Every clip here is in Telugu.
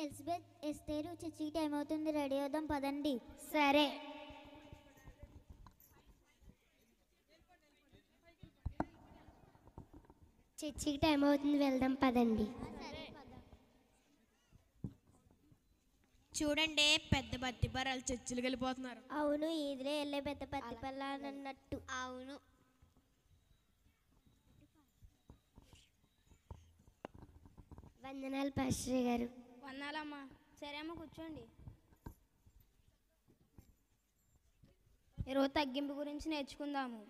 ఎలిజబెత్ ఎస్తేరు చర్చికి టైం అవుతుంది, రెడీ అవుదాం పదండి. సరే. చర్చికి టైం అవుతుంది, వెళ్దాం పదండి. చూడండి, పెద్ద బత్తి పరాలు చర్చిలకు వెళ్ళిపోతున్నారు. అవును, ఈదిలే వెళ్ళే పెద్ద పత్తి పల్లానన్నట్టు. అవును. వందనాలు పాస్టర్ గారు. వందనాలమ్మా. సరే అమ్మ, కూర్చోండి. ఈరోజు తగ్గింపు గురించి నేర్చుకుందాము.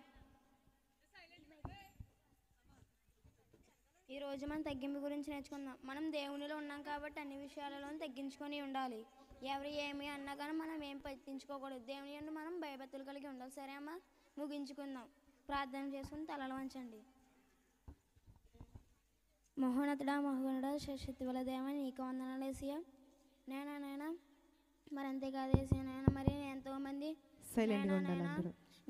ఈరోజు మనం తగ్గింపు గురించి నేర్చుకుందాం. మనం దేవునిలో ఉన్నాం కాబట్టి అన్ని విషయాలలో తగ్గించుకొని ఉండాలి. ఎవరు ఏమి అన్నా కానీ మనం ఏం పట్టించుకోకూడదు. దేవుని యందు మనం భయభక్తులు కలిగి ఉండాలి. సరే అమ్మ, ముగించుకుందాం. ప్రార్థన చేసుకుని తలలు వంచండి. మహోన్నతుడా, మహోన్నతుడా, శక్తిగల దేవా, నీకు వందనాలు యేసయ్యా. నేనా మరి అంతేకాదు యేసయ్యా, మరి ఎంతోమంది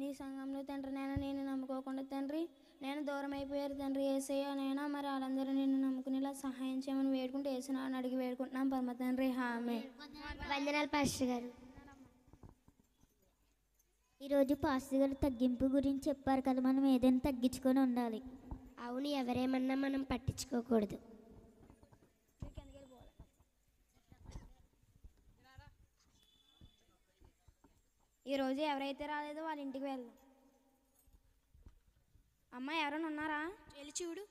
నీ సంఘంలో తండ్రి నేను నమ్ముకోకుండా తండ్రి నేను దూరం అయిపోయారు తండ్రి యేసయ్యా. మరి వాళ్ళందరూ నిన్ను నమ్ముకునేలా సహాయం చేయమని వేడుకుంటూ యేసునామమున అడిగి వేడుకుంటున్నాం పరమ తండ్రి, ఆమేన్. వందనాలు పాస్టర్ గారు. ఈరోజు పాస్టర్ గారు తగ్గింపు గురించి చెప్పారు కదా, మనం ఏదైనా తగ్గించుకొని ఉండాలి. అవును, ఎవరేమన్నా మనం పట్టించుకోకూడదు. ఈరోజు ఎవరైతే రాలేదో వాళ్ళ ఇంటికి వెళ్దాం. అమ్మ, ఎవరైనా ఉన్నారా? వెళ్ళి చూడు.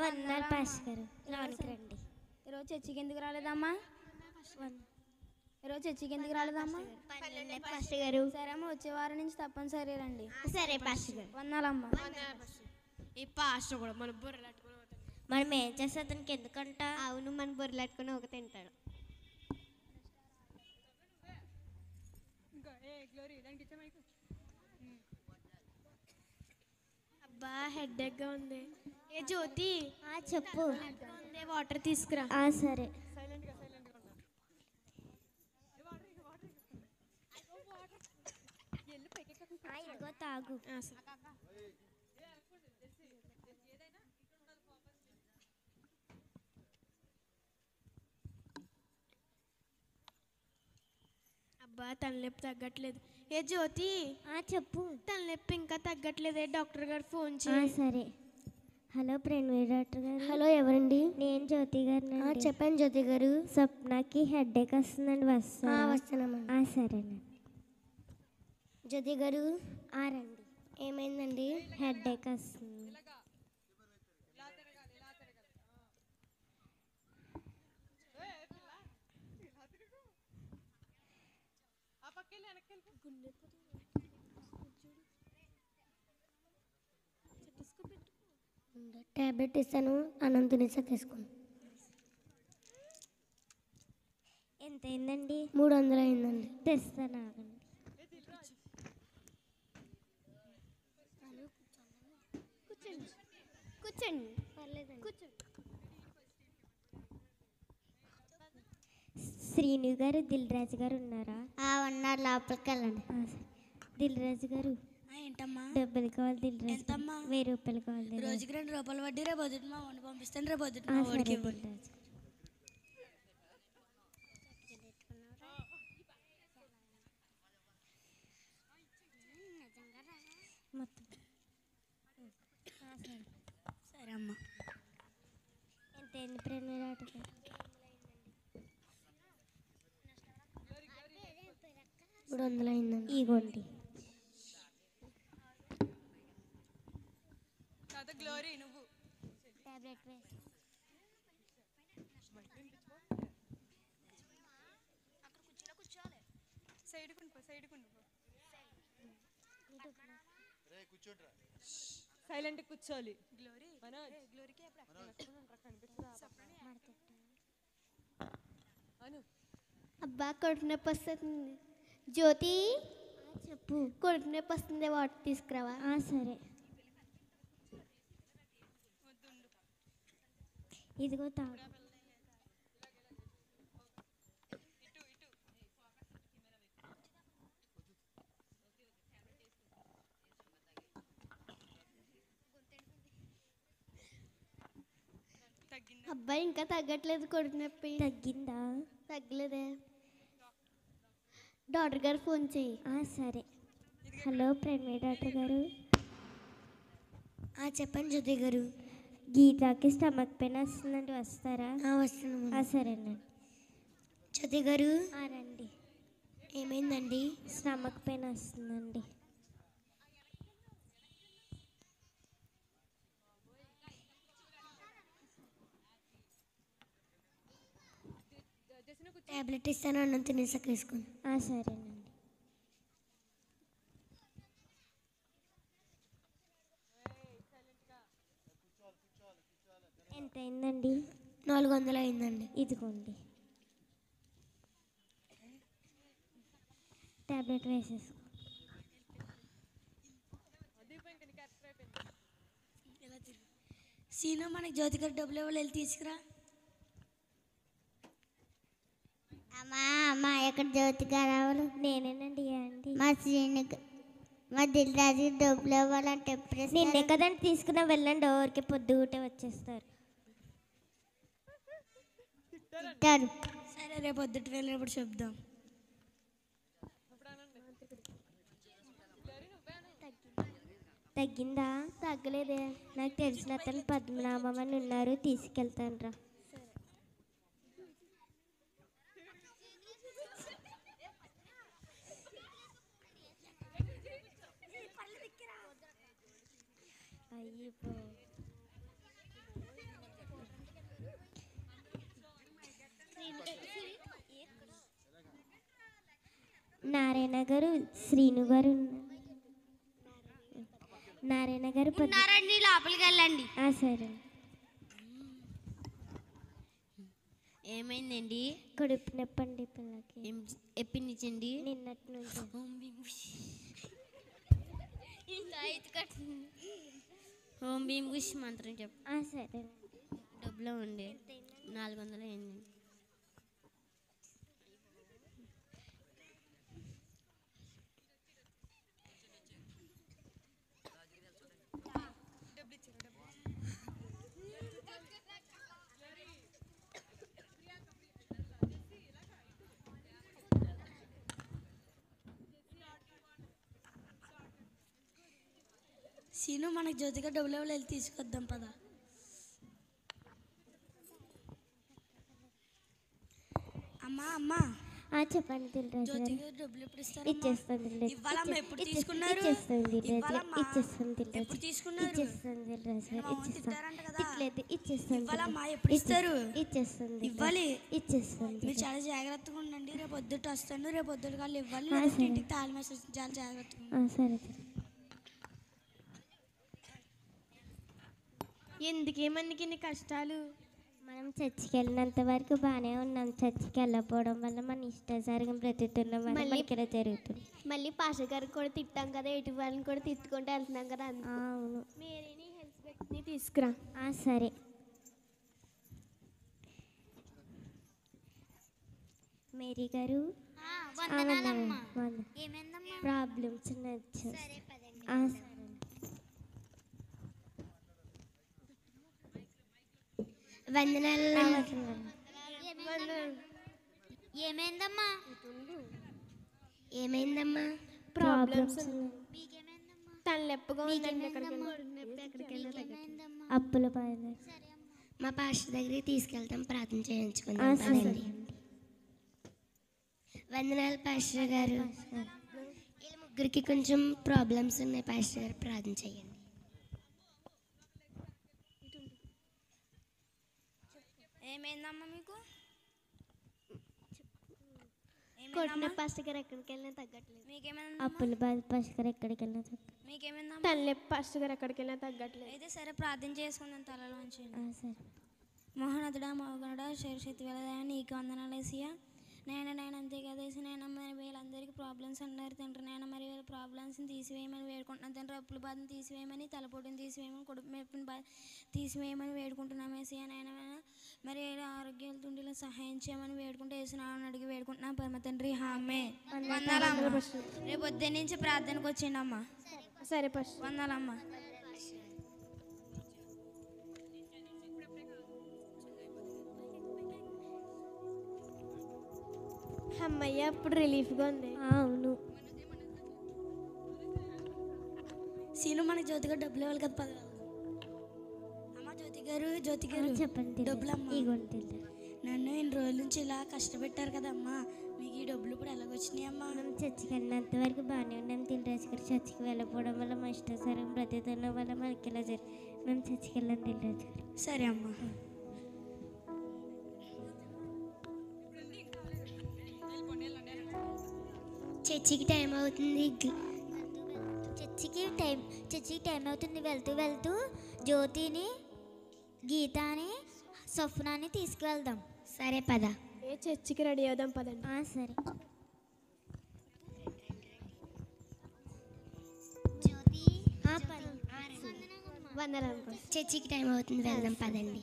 వందనాలు పాస్టర్ గారు. లోనికి రండి. ఈరోజు చర్చికి ఎందుకు రాలేదమ్మా? ఈరోజు చర్చికి ఎందుకు రాలేదమ్మా? పాస్టర్ గారు. సరే అమ్మ, వచ్చే వారం నుంచి తప్పనిసరి రండి. సరే పాస్టర్ గారు. వందనాలమ్మా. ఈ పాస్టర్ కూడా మన బుర్రలట్టుకుని మనం ఏం చేస్తే అతనికి ఎందుకంట? అవును, మన బుర్రలట్టుకుని ఒక తింటాడు. అబ్బా, హెడ్ఏక్గా ఉంది. ఏ జ్యోతి, చెప్పు. వాటర్ తీసుకురా. సరే. ఇదిగో తాగు. అబ్బా, తలనొప్పి తగ్గట్లేదు. ఏ జ్యోతి, చెప్పు. తలనొప్పి ఇంకా తగ్గట్లేదే, డాక్టర్ గారు ఫోన్ చేయి. సరే. హలో ప్రణవి డాక్టర్ గారు. హలో, ఎవరండి? నేను జ్యోతి గారిని. చెప్పండి జ్యోతి గారు. స్వప్నకి హెడ్ఏక్ వస్తుందండి, వస్తానమ్మా. సరేనండి. జ్యోతి గారు రండి. ఏమైందండి? హెడ్ఏక్ వస్తుంది. టాబ్లెట్ ఇస్తాను, అన్నం తినేసా తీసుకోండి. ఎంత అయిందండి? 300 అయిందండి. తెస్తాను, ఆగండి. కూర్చోండి, పర్లేదండి. కూర్చోండి. శ్రీను గారు, దిల్ రాజు గారు ఉన్నారా? ఉన్నారు, లోపలికి వెళ్ళండి. దిల్ రాజు గారు, ఏంటమ్మా? డబ్బులు కావాలి. దిల్ రాజు, ఎంతమ్మా? 1000 రూపాయలు కావాలి. రోజుకి 2 రూపాయలు వడ్డీ, రేపు పొద్దుట మా వాడిని పంపిస్తాను. రేపు పొద్దుట సరే మా వాడికి దిల్ ఇవ్వాలి. రాజు. మొత్తం సరే అమ్మా. ఎంత అయింది ప్రణవి డాక్టర్ గారు? 300 అయిందండి. ఇగోండి. టాబ్లెట్ వేసి సైలెంట్ కూర్చోవాలి. అబ్బా, కడుపు నొప్పి వస్తుంది. జ్యోతి, చెప్పు. కడుపు నొప్పి వస్తుంది, వాటర్ తీసుకురావా? సరే. ఇదిగో తాగు. అబ్బాయి ఇంకా తగ్గట్లేదు కడుపు నొప్పి. తగ్గిందా? తగ్గలేదే. డాక్టర్ గారు ఫోన్ చేయి. సరే. హలో ప్రేమి డాక్టర్ గారు. చెప్పండి జ్యోతి గారు. గీతాకి స్టమక్ పెయిన్ వస్తుందండి, వస్తారా? వస్తున్నాము. సరేనండి. జ్యోతి గారు రండి. ఏమైందండి? స్టమక్ పెయిన్ వస్తుందండి. టాబ్లెట్ ఇస్తాను, అన్నం తినేసాక వేసుకోండి. సరేనండి. ఎంత అయిందండి? 400 అయిందండి. ఇదిగోండి టాబ్లెట్ వేసేసుకో. సీను, మనకి జ్యోతి గారు డబ్బులు ఇవ్వాలి, వెళ్ళి తీసుకురా. అమ్మా ఎక్కడ జ్యోతి గారు రావాలి? నేనేనండి. అండి మా శ్రీనికి మా దిల్రాజు డబ్బులు ఇవ్వాలంటే ఎప్పుడు నిన్నే కదండి తీసుకున్నా, వెళ్ళండి. ఊరికి పొద్దుగుటే వచ్చేస్తారు. సరే, రేపు పొద్దుట వెళ్ళినప్పుడు చెప్దాం. తగ్గిందా? తగ్గలేదే. నాకు తెలిసిన అతను పద్మనాభం అని ఉన్నారు, తీసుకెళ్తాను రా. నారాయణ గారు, శ్రీను గారు, నారాయణ గారు లోపలికి వెళ్ళండి. సరే. ఏమైందండి? కడుపు నొప్పి అండి పిల్లకి. ఎప్పటి నుంచి అండి? నిన్నటి నుంచి. హోమ్ భీమ్ గుష్ మంత్రం చెప్పు. సరే. డబ్బులో ఉండే 400 అయింది. సీను, మనకి జ్యోతి గారు డబ్బులు ఇవ్వాలి, వెళ్ళి తీసుకొద్దాం పదా. అమ్మా చెప్పండి దిల్రాజు జ్యోతి గారు. గారు డబ్బులు ఎప్పుడు ఇస్తారు? ఇచ్చేస్తాను దిల్రాజు. ఇవ్వాలమ్మా, ఎప్పుడు తీసుకున్నారు? ఇచ్చేస్తాను దిల్రాజు. ఇవ్వాలమ్మా. ఇచ్చేస్తాను దిల్రాజు. ఎప్పుడు తీసుకున్నారు? ఇచ్చేస్తాను దిల్రాజు గారు. మా అమ్మ ఇచ్చేస్తాను. తిట్టారంట కదా. ఇట్లేదు. ఇచ్చేస్తాను ఇవ్వాలమ్మా, దిల్రాజు. ఎప్పుడు ఇస్తారు? ఇచ్చేస్తాను దిల్రాజు. ఇవ్వాలి. ఇచ్చేస్తాను మీరు దిల్రాజు. చాలా జాగ్రత్తగా ఉండండి. రేపు పొద్దుట వస్తాను, రేపు పొద్దుట వాళ్ళు ఇవ్వాలి. సరే. లేదంటే ఇంటికి తాళం వేసి చాలా జాగ్రత్తగా ఉండండి. సరే. ఎందుకేమన్నకి ఇన్ని కష్టాలు? మనం చర్చికి వెళ్ళినంత వరకు బాగానే ఉన్నాం. చర్చికి వెళ్ళకపోవడం వల్ల మన ఇష్టాసారంగా బ్రతుకుతున్నాం వల్ల మనకి ఇలా జరుగుతుంది. మళ్ళీ పాస్టర్ గారికి కూడా తిట్టాం కదా, ఎటు వాళ్ళని కూడా తిట్టుకుంటూ వెళ్తున్నాం కదా. అవును. మేరీని హెల్స్బెట్ని తీసుకురా. సరే. మేరీ గారు, ప్రాబ్లమ్స్ ఏమైందమ్మా? ప్రాబ్లమ్స్ తలనొప్పిగా ఉందండి. అప్పుల బాధ. మా పాస్టర్ దగ్గరికి తీసుకెళ్తాం, ప్రార్థన చేయించుకుందాం పదండి. వందనాలు పాస్టర్ గారు. వీళ్ళ ముగ్గురికి కొంచెం ప్రాబ్లమ్స్ ఉన్నాయి పాస్టర్ గారు, ప్రార్థన చేయండి. ఏమైందమ్మా మీకు? కొట్టిన పాస్టర్ గారు ఎక్కడికి వెళ్ళినా తగ్గట్లేదు. మీకేమైంది? అప్పుల బాధ పాస్టర్ ఎక్కడికి వెళ్ళినా మీకేమైందమ్మా? తలనొప్పి పాస్టర్ గారు ఎక్కడికి వెళ్ళినా తగ్గట్లేదు. అయితే సరే, ప్రార్థన చేసుకుందాం తలలోంచి. సరే. మోహనతుడా మోగనుడా శరీరశక్తి వెళ్ళదా నీకు వందనాలు ఏసియా. నేను అంతే కదేసి నేను మరి వీళ్ళందరికీ ప్రాబ్లమ్స్ అన్నారు తండ్రి. నేను మరి వీళ్ళ ప్రాబ్లమ్స్ని తీసివేయమని వేడుకుంటున్నాను తండ్రి. అప్పుల బాధను తీసివేయమని, తలపోటుని తీసివేయమని, కొడుకు మెప్పుని తీసివేయమని వేడుకుంటున్నాం ఏసియా. నేను మరి ఆరోగ్యాలు తుండిలో సహాయం చేయమని వేడుకుంటే వేసినామని అడిగి వేడుకుంటున్నాను పరమ తండ్రి. ఆమేన్. వందనాలమ్మ. రేపు పొద్దున్న నుంచి ప్రార్థనకు వచ్చిండమ్మా. సరే పాస్టర్. వందనాలమ్మ. అమ్మయ్య ఇప్పుడు రిలీఫ్గా ఉంది. అవును. సీను మనకి జ్యోతి గారు డబ్బులు ఇవ్వాలి కదా 10,000. అమ్మ జ్యోతి గారు చెప్పండి. డబ్బులమ్మ. ఇగోండి. నన్ను ఇన్ని రోజుల నుంచి ఇలా కష్టపెట్టారు కదమ్మా, మీకు ఈ డబ్బులు ఇప్పుడు ఎలాగొచ్చినాయి అమ్మా? మనం చర్చికి వెళ్ళినంత వరకు బాగానే ఉన్నాం. దిల్రాజు గారు చర్చికి వెళ్ళకపోవడం వల్ల మా ఇష్టాసారం బ్రతుకుతున్న వల్ల మనకి ఇలా మేము చర్చికి వెళ్ళాం దిల్రాజు గారు. సరే అమ్మా. చర్చికి టైం అవుతుంది. చర్చికి టైం అవుతుంది. వెళ్తూ జ్యోతిని, గీతాని, సఫ్నాని తీసుకువెళ్దాం. సరే పద. చర్చికి రెడీ అవుదాం పదండి. సరే. చర్చికి టైం అవుతుంది, వెళ్దాం పదండి.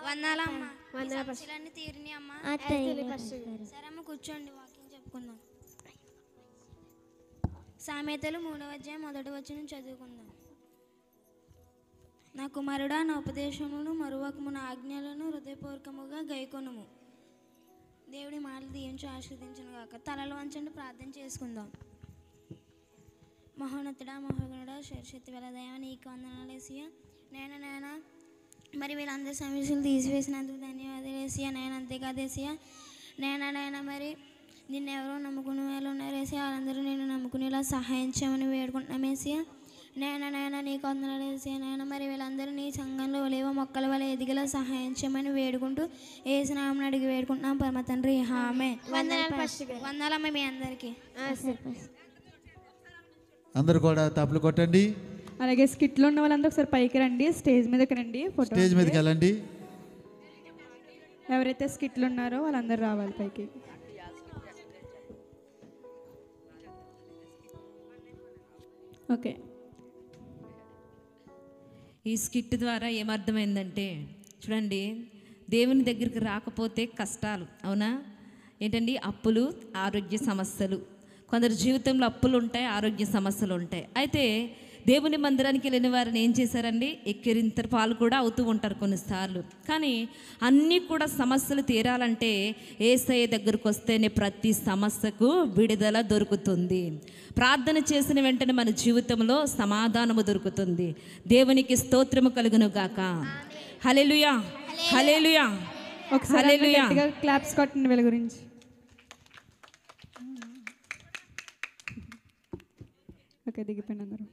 వందనాలమ్మా. వందనాలు. ఖర్చులన్నీ తీరినాయి అమ్మా. సరే అమ్మ కూర్చోండి, వాకింగ్ చెప్పుకుందాం. సామెతలు 3వ అధ్యాయం 1వ వచనం చదువుకుందాం. నా కుమారుడా, నా ఉపదేశమును మరువకము, నా ఆజ్ఞలను హృదయపూర్వకముగా గైకొనుము. దేవుడి మాటలు దీవించి ఆశీర్వదించును గాక. తలలు వంచండి, ప్రార్థన చేసుకుందాం. మహోన్నతుడా, మహోగణుడా, శక్తి గల దైవ, నీకు వందనాలు యేసయ్యా. నేను మరి వీళ్ళందరి సమస్యలు తీసివేసినందుకు ధన్యవాదాలు యేసయ్యా. నేను అంతేకాదు యేసయ్యా, నేను మరి నిన్నెవరో నమ్ముకునే వాళ్ళు ఉన్నారు యేసయ్యా. వాళ్ళందరూ నేను నమ్ముకునేలా సహాయం చేయమని వేడుకుంటున్నాం యేసయ్యా. నేను నీకు వందనాలు యేసయ్యా. నేను మరి వీళ్ళందరూ నీ సంఘంలో లేవో మొక్కల వల్ల ఎదిగేలా సహాయం చేయమని వేడుకుంటూ యేసు నామమున అడిగి వేడుకుంటున్నాం పరమ తండ్రి, ఆమేన్. వందనాలమ్మ మీ అందరికీ. అందరు కూడా తప్పులు కొట్టండి. అలాగే స్కిట్లో ఉన్న వాళ్ళందరూ ఒకసారి పైకి రండి, స్టేజ్ మీదకి రండి. స్టేజ్ మీదకి వెళ్ళండి. ఎవరైతే స్కిట్లు ఉన్నారో వాళ్ళందరూ రావాలి పైకి. ఓకే. ఈ స్కిట్ ద్వారా ఏమర్థమైందంటే చూడండి, దేవుని దగ్గరికి రాకపోతే కష్టాలు, అవునా? ఏంటండి? అప్పులు, ఆరోగ్య సమస్యలు. కొందరు జీవితంలో అప్పులు ఉంటాయి, ఆరోగ్య సమస్యలు ఉంటాయి. అయితే దేవుని మందిరానికి వెళ్ళిన వారిని ఏం చేశారండి? ఎక్కిరింతర పాలు కూడా అవుతూ ఉంటారు కొన్నిసార్లు. కానీ అన్నీ కూడా సమస్యలు తీరాలంటే యేసయ్య దగ్గరకు వస్తేనే ప్రతి సమస్యకు విడుదల దొరుకుతుంది. ప్రార్థన చేసిన వెంటనే మన జీవితంలో సమాధానము దొరుకుతుంది. దేవునికి స్తోత్రము కలుగును గాక. హల్లెలూయా, హల్లెలూయా. ఒకసారి గట్టిగా క్లాప్స్ కొట్టండి వీళ్ళ గురించి. ఓకే, దిగిపోయిన అందరూ.